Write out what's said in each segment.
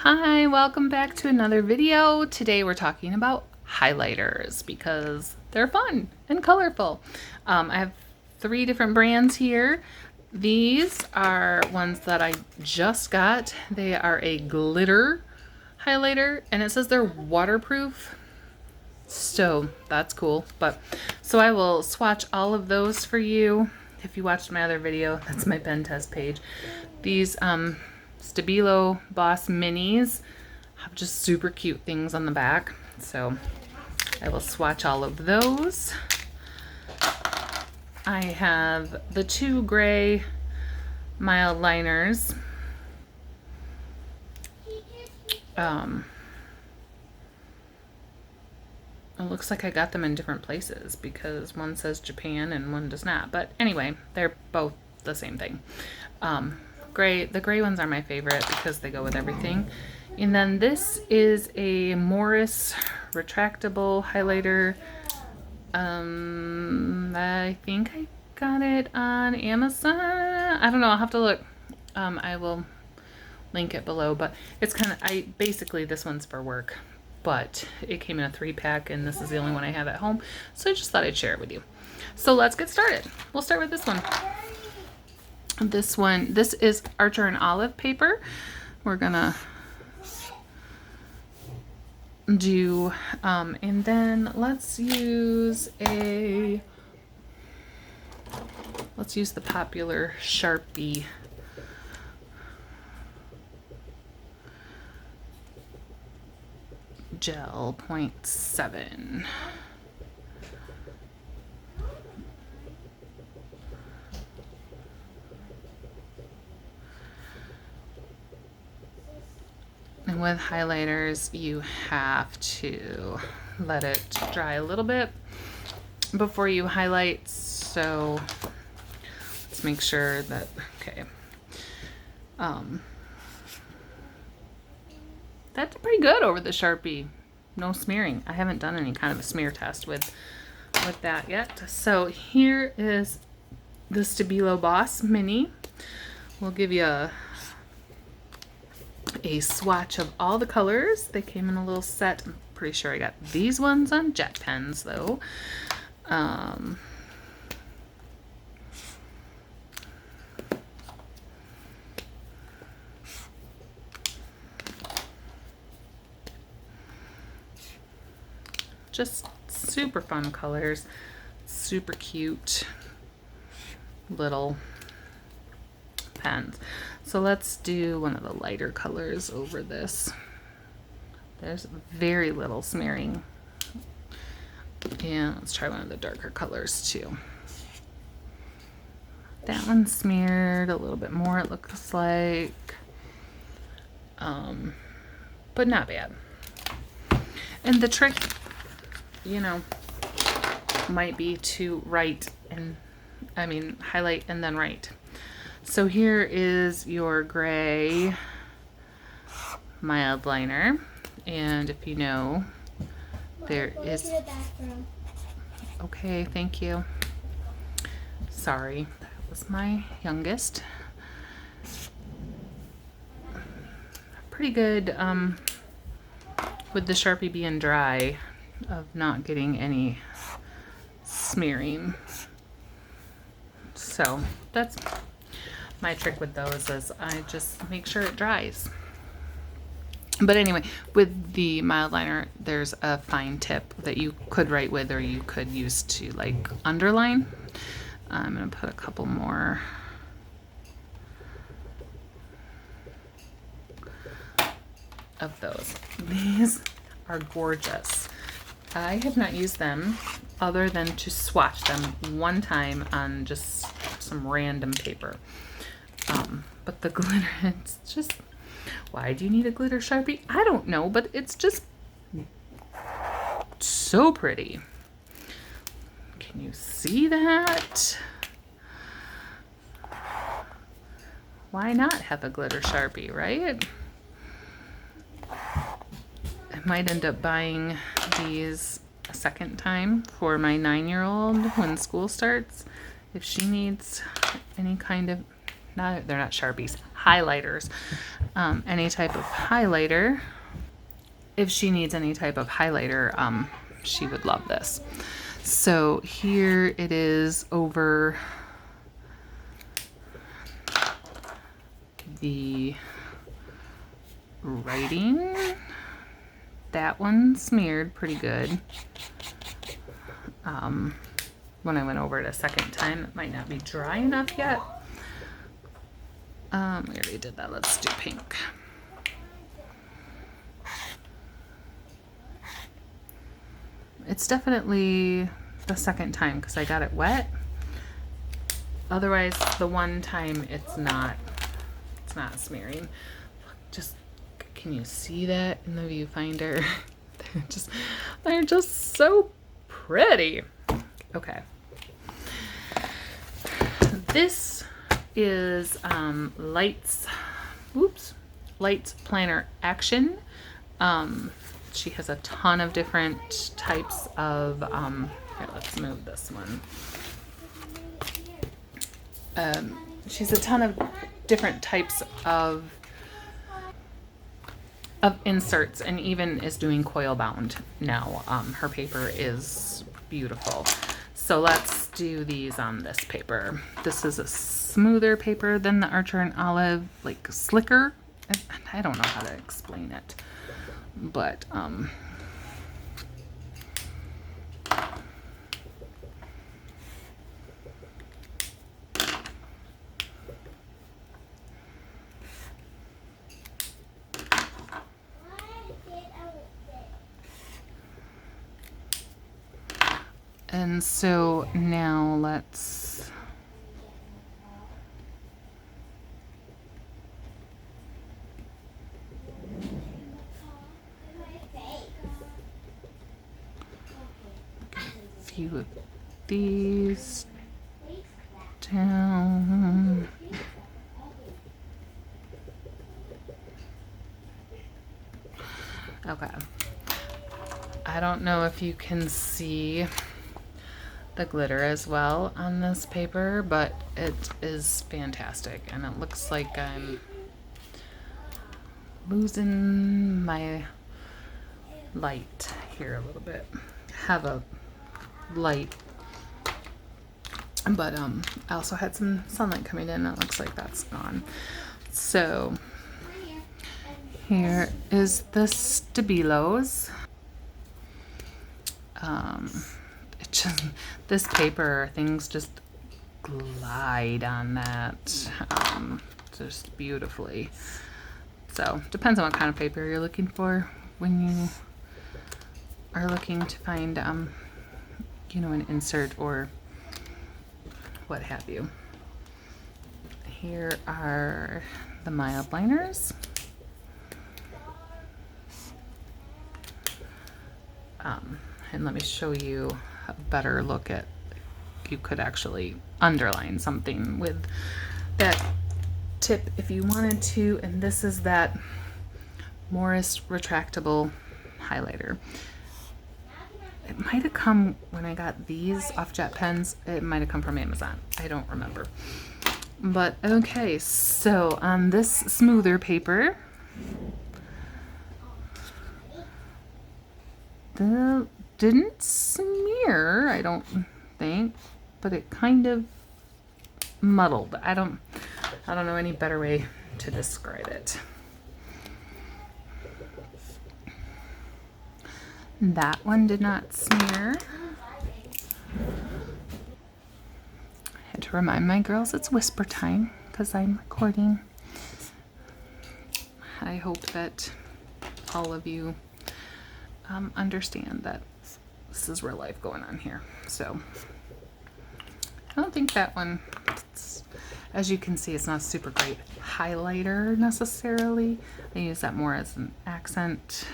Hi, welcome back to another video. Today we're talking about highlighters because they're fun and colorful. I have 3 different brands here. These are ones that I just got. They are a glitter highlighter and it says they're waterproof. So that's cool. So I will swatch all of those for you. If you watched my other video, that's my pen test page. These Stabilo Boss Minis have just super cute things on the back. So I will swatch all of those. I have the 2 gray mild liners. It looks like I got them in different places because one says Japan and one does not. But anyway, they're both the same thing. The gray ones are my favorite because they go with everything. And then this is a Morris retractable highlighter. I think I got it on Amazon. I don't know, I'll have to look. I will link it below, but it's basically this one's for work, but it came in a 3-pack and this is the only one I have at home. So I just thought I'd share it with you. So let's get started. We'll start with this one. This is Archer and Olive paper. We're gonna do, and then let's use the popular Sharpie gel 0.7. And with highlighters, you have to let it dry a little bit before you highlight. So let's make sure that, okay. That's pretty good over the Sharpie. No smearing. I haven't done any kind of a smear test with that yet. So here is the Stabilo Boss Mini. We'll give you a swatch of all the colors. They came in a little set. I'm pretty sure I got these ones on jet pens though. Just super fun colors, super cute little pens. So let's do one of the lighter colors over this. There's very little smearing. And let's try one of the darker colors too. That one smeared a little bit more, it looks like. But not bad. And the trick, might be to highlight and then write. So here is your gray mild liner, and if you know, there is. Okay, thank you. Sorry, that was my youngest. Pretty good with the Sharpie being dry, of not getting any smearing. So that's my trick with those, is I just make sure it dries. But anyway, with the mild liner, there's a fine tip that you could write with, or you could use to underline. I'm gonna put a couple more. Of those. These are gorgeous. I have not used them other than to swatch them one time on just some random paper. But the glitter, it's just, why do you need a glitter Sharpie? I don't know, but it's just so pretty. Can you see that? Why not have a glitter Sharpie, right? I might end up buying these a second time for my 9-year-old when school starts. If she needs any kind of, they're not Sharpies, highlighters. Any type of highlighter. If she needs any type of highlighter, she would love this. So here it is over the writing. That one smeared pretty good. When I went over it a second time, it might not be dry enough yet. We already did that. Let's do pink. It's definitely the second time because I got it wet. Otherwise, the one time it's not smearing. Look, just, can you see that in the viewfinder? they're just so pretty. Okay. This is Lights Planner Action. She has a ton of different types of, here, let's move this one. She's a ton of different types of inserts, and even is doing coil bound now. Her paper is beautiful. So let's do these on this paper. This is a smoother paper than the Archer and Olive, like slicker. I don't know how to explain it, but and so now let's a few of these down. Okay. I don't know if you can see the glitter as well on this paper, but it is fantastic, and it looks like I'm losing my light here a little bit. Have a light, but I also had some sunlight coming in, and it looks like that's gone. So here is the Stabilos. This paper, things just glide on that just beautifully. So depends on what kind of paper you're looking for when you are looking to find you know, an insert or what have you. Here are the mild liners. And let me show you a better look at, you could actually underline something with that tip if you wanted to. And this is that Morris retractable highlighter. It might have come when I got these off Jet Pens. It might have come from Amazon. I don't remember. But okay, so on this smoother paper, the didn't smear, I don't think, but it kind of muddled. I don't know any better way to describe it. That one did not smear. I had to remind my girls it's whisper time because I'm recording. I hope that all of you understand that this is real life going on here. So I don't think that one, as you can see, it's not a super great highlighter necessarily. I use that more as an accent.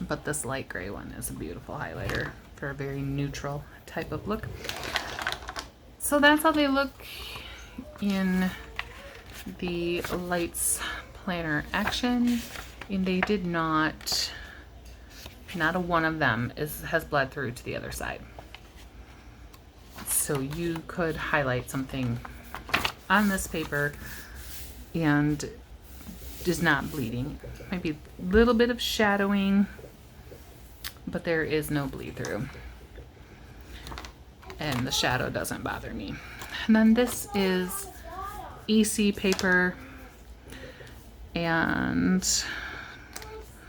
But this light gray one is a beautiful highlighter for a very neutral type of look. So that's how they look in the Lights Planner Action, and they did not a one of them has bled through to the other side. So you could highlight something on this paper and is not bleeding. Maybe a little bit of shadowing, but there is no bleed through. And the shadow doesn't bother me. And then this is EC paper, and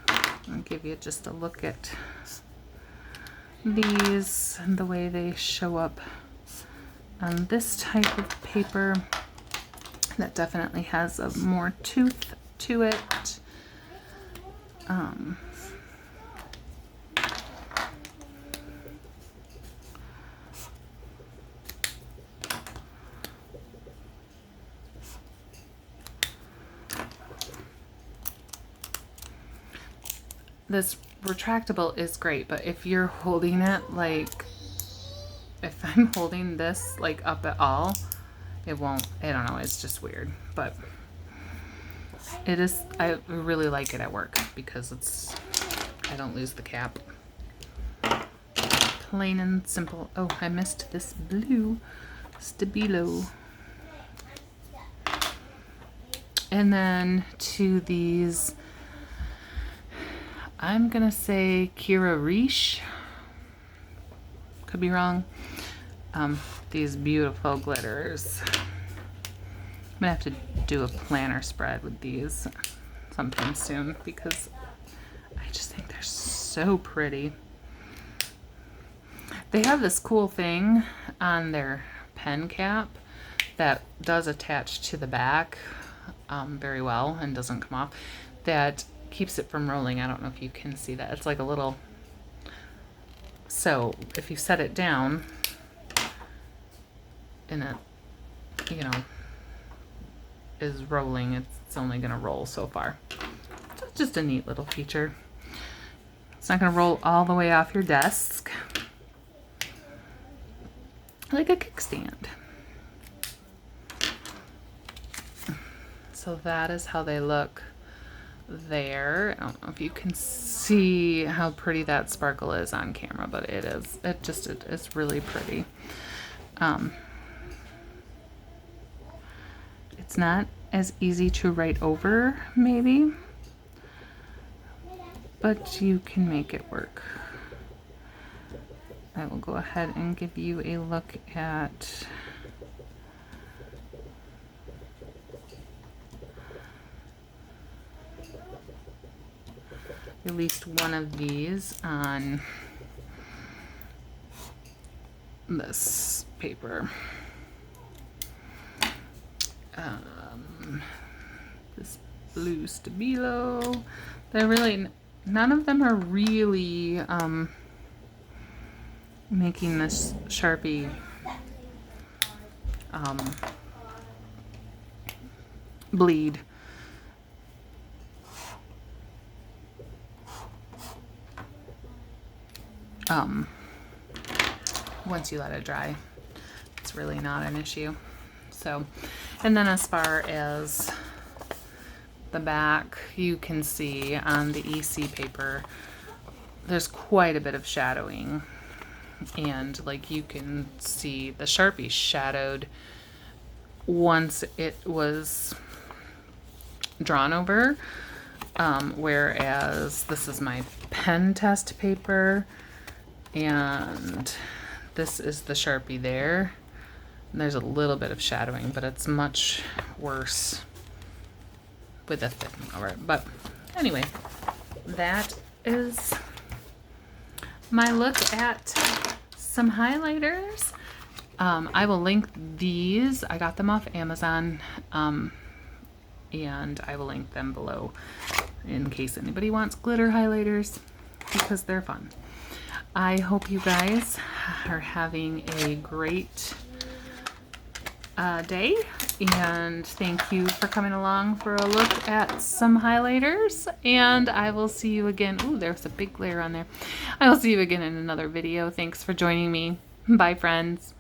I'll give you just a look at these and the way they show up on this type of paper. That definitely has a more tooth to it. This retractable is great, but if you're holding it like, if I'm holding this like up at all, it won't, I don't know, it's just weird. But it is, I really like it at work because it's, I don't lose the cap. Plain and simple. Oh, I missed this blue Stabilo. And then to these, I'm gonna say Kira Riche. Could be wrong. These beautiful glitters. I'm gonna have to do a planner spread with these sometime soon because I just think they're so pretty. They have this cool thing on their pen cap that does attach to the back very well and doesn't come off. That keeps it from rolling. I don't know if you can see that. It's like a little, so if you set it down and it, you know, is rolling, it's only gonna roll so far. So it's just a neat little feature. It's not gonna roll all the way off your desk like a kickstand. So that is how they look there. I don't know if you can see how pretty that sparkle is on camera, but it is. It is really pretty. It's not as easy to write over, maybe, but you can make it work. I will go ahead and give you a look at at least one of these on this paper. This blue Stabilo. They're really, none of them are really making this Sharpie bleed. Once you let it dry, it's really not an issue. So, and then as far as the back, you can see on the EC paper, there's quite a bit of shadowing. And like you can see the Sharpie shadowed once it was drawn over. Whereas this is my pen test paper and this is the Sharpie there. And there's a little bit of shadowing, but it's much worse with a thickening over it. But anyway, that is my look at some highlighters. I will link these. I got them off Amazon, and I will link them below in case anybody wants glitter highlighters because they're fun. I hope you guys are having a great day, and thank you for coming along for a look at some highlighters, and I will see you again. Ooh, there's a big glare on there. I will see you again in another video. Thanks for joining me. Bye, friends.